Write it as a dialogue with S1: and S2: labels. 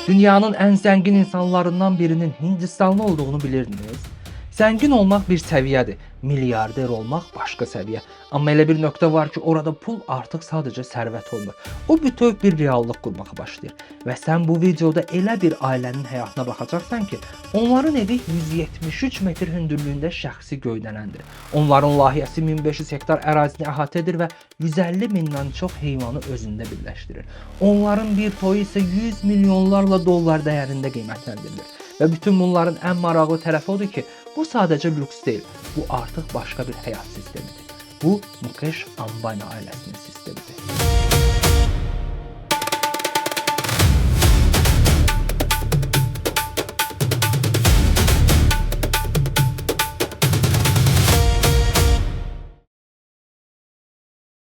S1: Dünyanın en zengin insanlarından birinin Hindistanlı olduğunu bilirdiniz. Zengin olmak bir seviyedir. Milyarder olmak başka seviye. Ama elə bir nokta var ki, orada pul artık sadece sərvət olmur. O bütöv bir reallıq qurmağa başlayır. Ve sen bu videoda elə bir ailenin həyatına baxacaqsan ki, onların evi 173 metr hündürlüğünde şəxsi göydələndir. Onların layihəsi 1500 hektar ərazini əhatə edir və 150 mindən çox heyvanı özündə birləşdirir. Onların bir toyu ise 100 milyonlarla dollar değerinde qiymətləndirilir. Ve bütün bunların en maraqlı tərəfi odur ki, bu sadece lüks değil. Bu artık başka bir hayat sistemidir. Bu Mukesh Ambani ailesinin